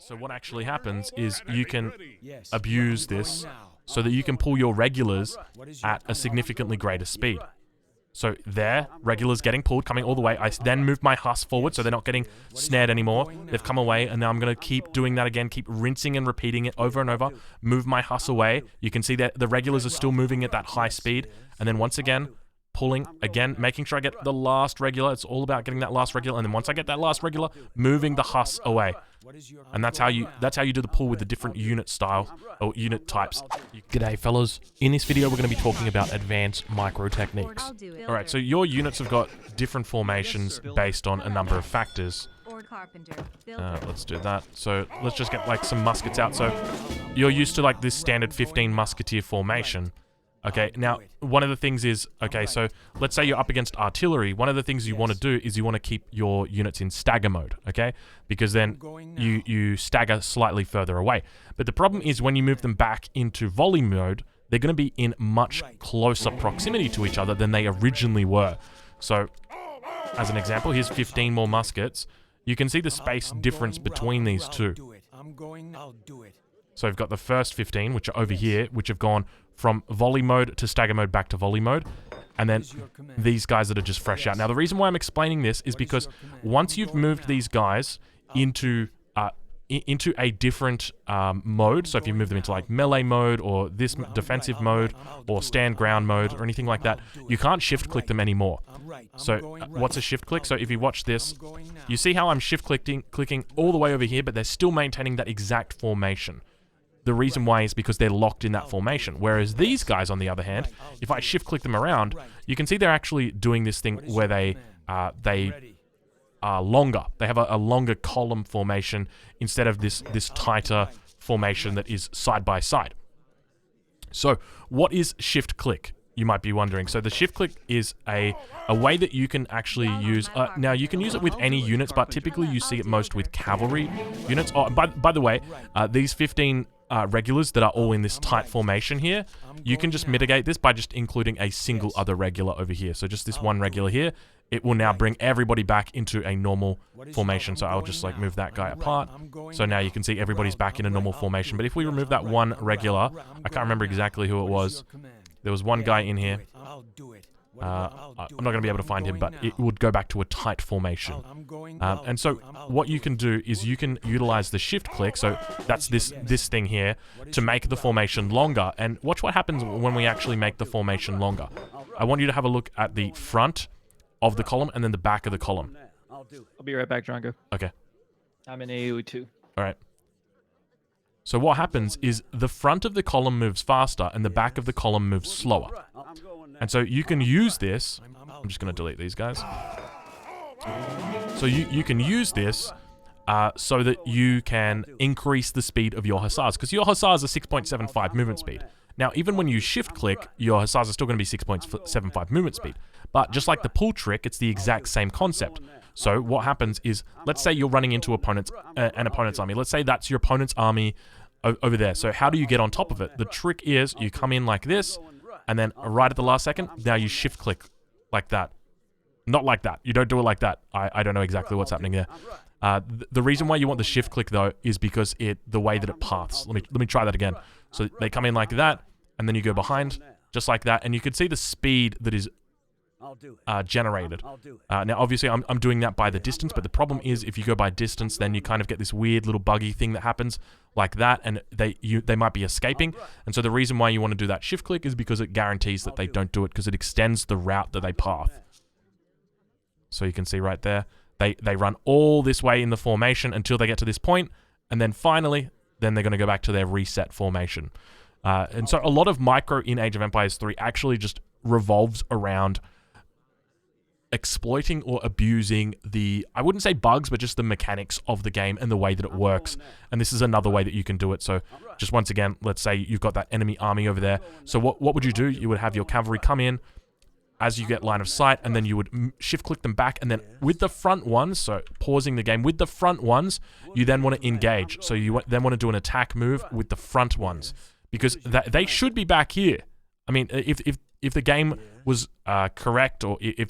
So what actually happens is you can abuse this so that you can pull your regulars at a significantly greater speed. So there, regulars getting pulled, coming all the way. I then move my Huss forward so they're not getting snared anymore. They've come away, and now I'm going to keep doing that again, keep rinsing and repeating it over and over. Move my Huss away. You can see that the regulars are still moving at that high speed. And then once again, pulling, again, making sure I get the last regular. It's all about getting that last regular. And then once I get that last regular, moving the Huss away. And that's how you do the pull with the different unit style or unit types. G'day fellas. In this video we're going to be talking about advanced micro techniques. Alright, so your units have got different formations based on a number of factors. Let's do that. So let's just get like some muskets out. So you're used to like this standard 15 musketeer formation. Okay, now, one of the things is, okay, so let's say you're up against artillery. One of the things you want to do is you want to keep your units in stagger mode, okay? Because then you stagger slightly further away. But the problem is when you move them back into volley mode, they're going to be in much closer proximity to each other than they originally were. So, as an example, here's 15 more muskets. You can see the space difference between these two. So we've got the first 15, which are over here, which have gone from volley mode to stagger mode back to volley mode. And then these guys that are just fresh out. Now, the reason why I'm explaining this is because once you've moved these guys into a different mode, so if you move them into like melee mode or this defensive mode or stand ground mode or anything like that, you can't shift click them anymore. So what's a shift click? So if you watch this, you see how I'm shift clicking all the way over here, but they're still maintaining that exact formation. The reason why is because they're locked in that formation. Whereas these guys, on the other hand, if I shift click them around, you can see they're actually doing this thing where they are longer. They have a longer column formation instead of this tighter formation that is side by side. So what is shift click? You might be wondering. So the shift click is a way that you can actually use. Now you can use it with any units, but typically you see it most with cavalry units. Oh, by the way, these 15 regulars that are all in this tight formation here, you can just mitigate this by just including a single other regular over here. So just this one regular here, it will now bring everybody back into a normal formation. So I'll just like move that guy apart. So now you can see everybody's back in a normal formation. But if we remove that one regular, I can't remember exactly who it was. There was one guy in here. I'm not going to be able to find him, but it would go back to a tight formation. And so what you can do is you can utilize the shift click, so that's this thing here, to make the formation longer. And watch what happens when we actually make the formation longer. I want you to have a look at the front of the column and then the back of the column. I'll be right back, Drongo. Okay. I'm in AOE2. All right. So what happens is the front of the column moves faster and the back of the column moves slower. And so you can use this. I'm just going to delete these guys. So you can use this so that you can increase the speed of your hussars, because your hussars are 6.75 movement speed. Now, even when you shift click, your hussars are still going to be 6.75 movement speed. But just like the pull trick, it's the exact same concept. So what happens is, let's say you're running into an opponent's army. Let's say that's your opponent's army over there. So how do you get on top of it? The trick is you come in like this, and then right at the last second, now you shift click like that. Not like that. You don't do it like that. I don't know exactly what's happening there. The reason why you want the shift click though is because the way that it paths. Let me try that again. So they come in like that, and then you go behind just like that, and you can see the speed that is generated. Now, obviously, I'm doing that by the distance, but the problem is if you go by distance, then you kind of get this weird little buggy thing that happens like that, and they might be escaping. And so the reason why you want to do that shift click is because it guarantees that they don't do it, because it extends the route that they path. So you can see right there, they run all this way in the formation until they get to this point, and then finally, then they're going to go back to their reset formation. And so a lot of micro in Age of Empires 3 actually just revolves around exploiting or abusing I wouldn't say bugs, but just the mechanics of the game and the way that it works. And this is another way that you can do it. So just once again, let's say you've got that enemy army over there. So what would you do? You would have your cavalry come in as you get line of sight, and then you would shift click them back, and then with the front ones, so pausing the game, with the front ones, you then want to engage. So you then want to do an attack move with the front ones, because they should be back here. I mean, if the game was correct, or if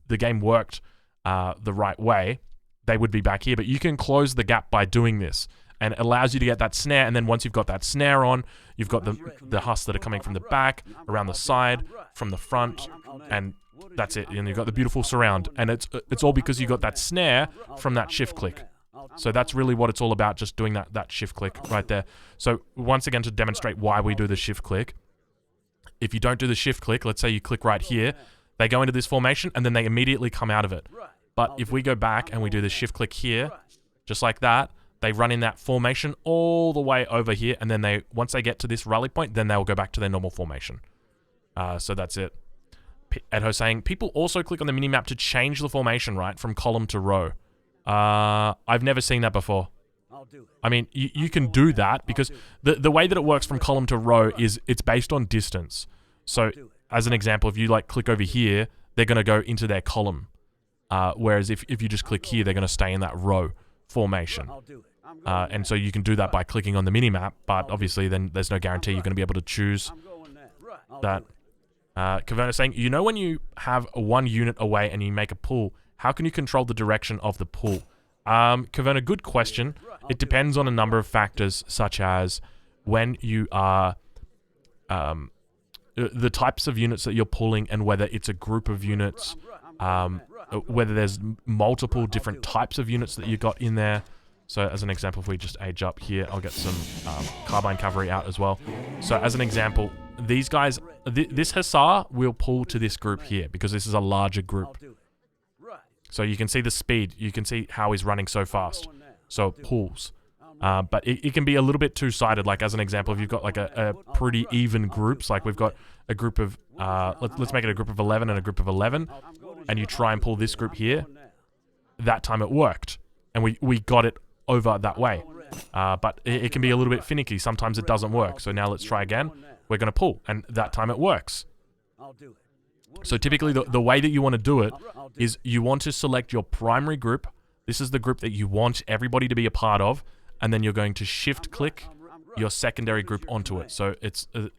the game worked the right way, they would be back here. But you can close the gap by doing this. and it allows you to get that snare. And then once you've got that snare on, you've got the husks that are coming from the back, around the side, from the front, and that's it. And you've got the beautiful surround, and it's all because you got that snare from that shift click. So that's really what it's all about, just doing that shift click right there. So once again, to demonstrate why we do the shift click, if you don't do the shift click, let's say you click right here, they go into this formation and then they immediately come out of it. But if we go back and we do the shift click here, just like that, they run in that formation all the way over here, and then once they get to this rally point, then they'll go back to their normal formation. So that's it. Edho saying, people also click on the minimap to change the formation, right, from column to row. I've never seen that before. I mean, you can do that because the way that it works from column to row is it's based on distance. So, as an example, if you like click over here, they're going to go into their column. Whereas if you just click here, they're going to stay in that row formation. And so you can do that by clicking on the minimap, but obviously then there's no guarantee you're going to be able to choose that. Caverna saying, you know when you have one unit away and you make a pull, how can you control the direction of the pull? Caverna, good question. It depends on a number of factors, such as when you are... the types of units that you're pulling and whether it's a group of units, whether there's multiple different types of units that you got in there. So as an example, if we just age up here, I'll get some carbine cavalry out as well. So as an example, these guys, this Hussar will pull to this group here because this is a larger group. So you can see the speed. You can see how he's running so fast. So it pulls. But it can be a little bit two-sided. Like as an example, if you've got like a pretty even groups, like we've got a group of, let's make it a group of 11 and a group of 11, and you try and pull this group here, that time it worked. And we got it over that way. But it can be a little bit finicky. Sometimes it doesn't work. So now let's try again. We're going to pull, and that time it works. So typically the way that you want to do it is you want to select your primary group. This is the group that you want everybody to be a part of, and then you're going to shift click your secondary group onto it. So it's a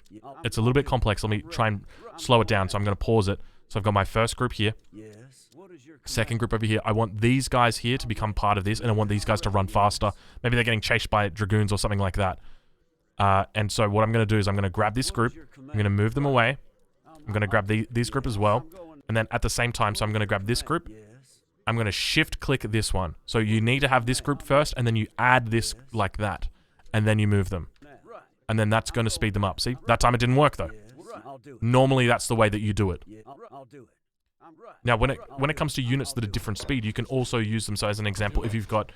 little bit complex. Let me try and slow it down. So I'm going to pause it. So I've got my first group here. Second group over here. I want these guys here to become part of this, and I want these guys to run faster. Maybe they're getting chased by dragoons or something like that. And so what I'm going to do is I'm going to grab this group. I'm going to move them away. I'm going to grab this group as well. And then at the same time, so I'm going to grab this group. I'm going to shift click this one. So you need to have this group first, and then you add this like that. And then you move them. And then that's going to speed them up. See? That time it didn't work though. Normally that's the way that you do it. Now when it comes to units that are different speed, you can also use them. So as an example, if you've got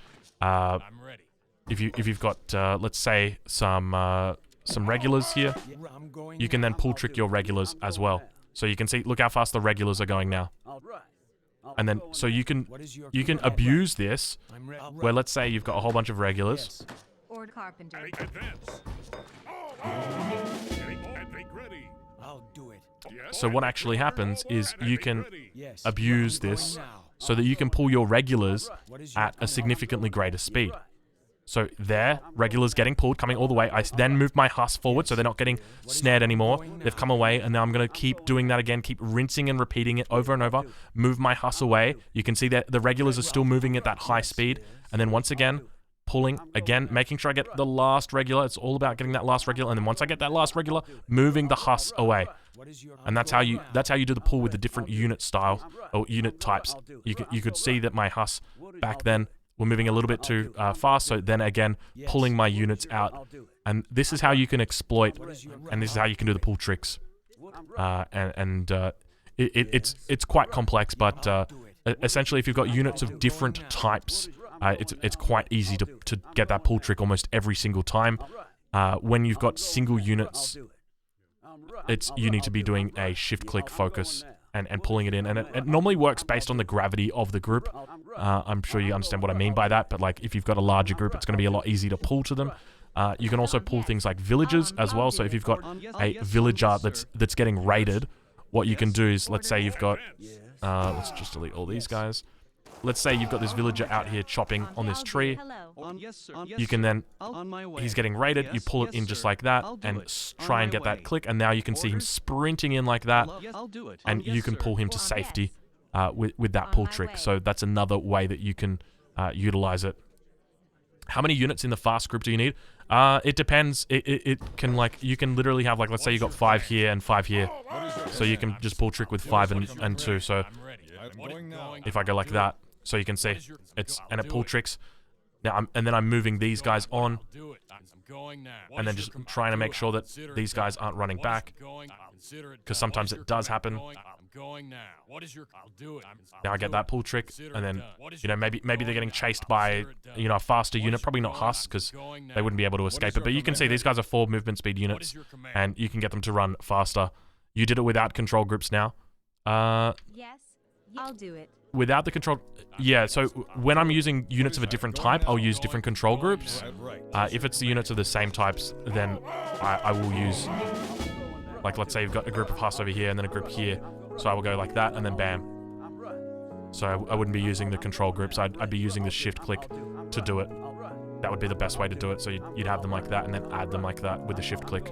if you've got let's say some regulars here, you can then pull trick your regulars as well. So you can see, look how fast the regulars are going now. And then, so you can abuse this, where let's say you've got a whole bunch of regulars. Or carpenter. So what actually happens is you can abuse this so that you can pull your regulars at a significantly greater speed. So there, regulars getting pulled, coming all the way. I then move my Huss forward so they're not getting snared anymore. They've come away, and now I'm going to keep doing that again, keep rinsing and repeating it over and over. Move my Huss away. You can see that the regulars are still moving at that high speed. And then once again, pulling, again, making sure I get the last regular. It's all about getting that last regular. And then once I get that last regular, moving the Huss away. And that's how you do the pull with the different unit style, or unit types. You could see that my Huss back then, we're moving a little bit too fast, so then again, pulling my units out. And this is how you can exploit, and this is how you can do the pull tricks. It's quite complex, but essentially if you've got units of different types, it's quite easy to get that pull trick almost every single time. When you've got single units, you need to be doing a shift-click focus and pulling it in. And it normally works based on the gravity of the group. I'm sure you understand what I mean by that, but like if you've got a larger group, it's going to be a lot easier to pull to them. You can also pull things like villagers as well. So if you've got a villager that's getting raided, what you can do is, let's say you've got, let's just delete all these guys. Let's say you've got this villager out here chopping on this tree. You can then, he's getting raided, you pull it in just like that, and try and get that click, and now you can see him sprinting in like that, and you can pull him to safety with that pull trick. So that's another way that you can utilize it. How many units in the fast group do you need? It depends. It can, like, you can literally have, like, let's say you got 5 here and 5 here. So you can just pull trick with 5 and 2. So if I go like that, so you can see and it pull tricks. Now and then I'm moving these guys on, and then just trying to make sure that these guys aren't running back, because sometimes it does happen. Now I get that pull trick, and then, you know, maybe they're getting chased by, you know, a faster unit. Probably not Huss, because they wouldn't be able to escape it. But you can see these guys are 4 movement speed units, and you can get them to run faster. You did it without control groups now. Yes, I'll do it. Without the control... Yeah, so when I'm using units of a different type, I'll use different control groups. If it's the units of the same types, then I will use... Like, let's say you've got a group of Huss over here and then a group here. So I will go like that, and then bam. So I wouldn't be using the control groups. I'd be using the shift click to do it. That would be the best way to do it. So you'd have them like that, and then add them like that with the shift click.